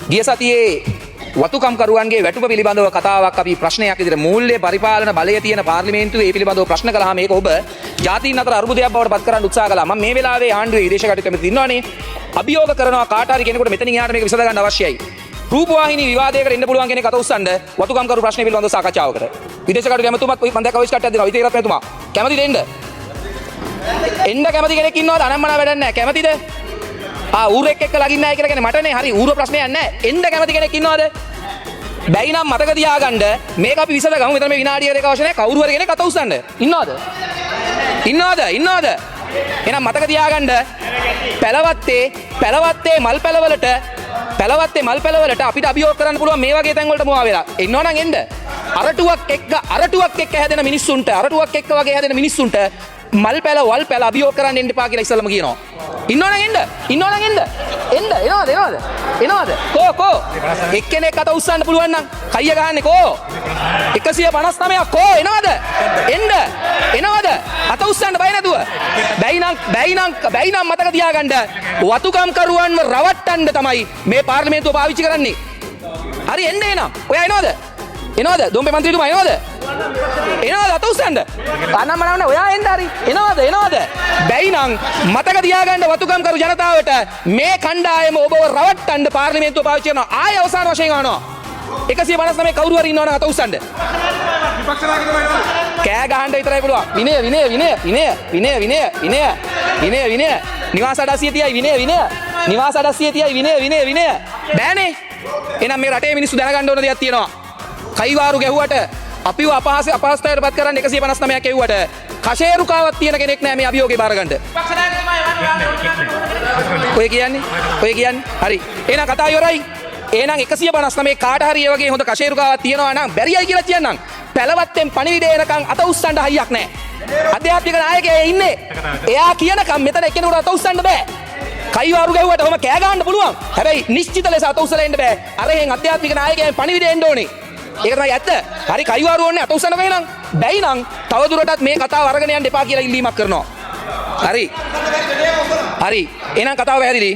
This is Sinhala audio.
ගිය සතියේ වතුකම්කරුවන්ගේ වැටුප පිළිබඳව කතාවක් අපි ප්‍රශ්නයක් විදිහට මූල්‍ය පරිපාලන බලය තියෙන පාර්ලිමේන්තුවේ ඒ පිළිබඳව ප්‍රශ්න කළාම මේක ඔබ ජාතීන් අතර අරුබුදයක් බවට පත් කරන්න උත්සාහ කළා. මම මේ වෙලාවේ ආණ්ඩුවේ විදේශ කටයුතු කමිටුවේ ඉන්නවනේ. අභියෝග කරනවා කාට හරි කෙනෙකුට මෙතනින් එහාට මේක විසඳ ගන්න අවශ්‍යයි. රූපවාහිනී විවාදයකට එන්න පුළුවන් කෙනෙක් අත උස්සන්න වතුකම්කරු ප්‍රශ්න පිළිබඳව සාකච්ඡාවකට. විදේශ කටයුතු ඇමතුමත් මම දැක්ක වොයිස් කට්ටයක් දෙනවා විතේරත් මෙතුමා. කැමතිද එන්න? එන්න කැමති කෙනෙක් ඉන්නවද? අනම්මනා වැඩක් නැහැ. කැමතිද? ඌරෙක් එක්ක ලගින්න නැහැ කියලා කියන්නේ මටනේ. හරි ඌර ප්‍රශ්නයක් නැහැ. එන්න කැමති කෙනෙක් ඉන්නවද? බැයි නම් මතක තියාගන්න මේක අපි විසඳගමු. මෙතන මේ විනාඩිය දෙක අවශ්‍ය නැහැ. කවුරු හරි කෙනෙක් අත උස්සන්න. ඉන්නවද? එහෙනම් මතක තියාගන්න පැලවත්තේ මල් පැලවලට අපිට අභියෝග කරන්න පුළුවන් මේ වගේ තැන් වලට මොනවා වෙලා. ඉන්නවනම් එන්න. අරටුවක් එක්ක හැදෙන මිනිස්සුන්ට වගේ හැදෙන මිනිස්සුන්ට මල් පැල වල් පැල අභියෝග කරන්න එන්න එපා කියලා ඉස්සෙල්ලම කියනවා. ඉන්නවනම් එන්න. එනවද? කෝ එක්කෙනෙක් අත උස්සන්න පුළුවන් නම් කයිය ගහන්නේ කෝ 159ක් කෝ එනවද? එනවද? අත උස්සන්න බය නැතුව. බැයි නම් මතක තියාගන්න වතුකම් කරුවන්ව රවට්ටන්න තමයි මේ පාර්ලිමේන්තුව පාවිච්චි කරන්නේ. හරි එන්න එනම්. ඔයා එනවද? දොම්බේ මන්ත්‍රීතුමා එනවද? අත උස්සන්න. අනම්මනවන්න ඔයා එන්න හරි. එනවද? බැයි නම් මතක තියාගන්න වතුකම් කරු ජනතාවට මේ කණ්ඩායම ඔබව රවට්ටන්න පාර්ලිමේන්තුව පාවිච්චි කරනවා. ආය අවසාන වශයෙන් අහනවා. 159 කවුරු හරි ඉන්නවනම් අත උස්සන්න. කෑ ගහන්න විතරයි පුළුවන්. විනය. නිවාස අඩස්සිය තියයි විනය. බෑනේ. එහෙනම් මේ රටේ මිනිස්සු දැනගන්න ඕන දෙයක් තියෙනවා. කයිවාරු ගැහුවට අපිව අපහසුතාවයට පත් කරන්න 159ක් එව්වට කෂේරුකාවක් තියෙන කෙනෙක් නෑ මේ අභියෝගේ බාරගන්න. ඔය කියන්නේ? හරි. එහෙනම් කතාව ඉවරයි. එහෙනම් 159 කාට හරි ඒ වගේ හොඳ කෂේරුකාවක් තියෙනවා නම් බැරියයි කියලා කියන්නම්. පැලවත්තෙන් පණිවිඩය එනකන් අත උස්සන්න හයියක් නෑ. අධ්‍යාත්මික නායකයා ඉන්නේ. එයා කියනකම් මෙතන එක්කෙනෙකුට අත උස්සන්න බෑ. කයිවාරු ගැහුවට ඔහම කෑ ගහන්න පුළුවන්. හැබැයි නිශ්චිත ලෙස අත උස්සලා එන්න බෑ. අර එහෙන් අධ්‍යාත්මික නායකයන් පණිවිඩය එන්න ඕනේ. ඒක තමයි ඇත්ත. හරි කයිවාරු ඕනේ අත උස්සන්න බෑ නම්. බැයි නම් තවදුරටත් මේ කතාව අරගෙන යන්න එපා කියලා ඉල්ලීමක් කරනවා. හරි. එහෙනම් කතාව පැහැදිලි.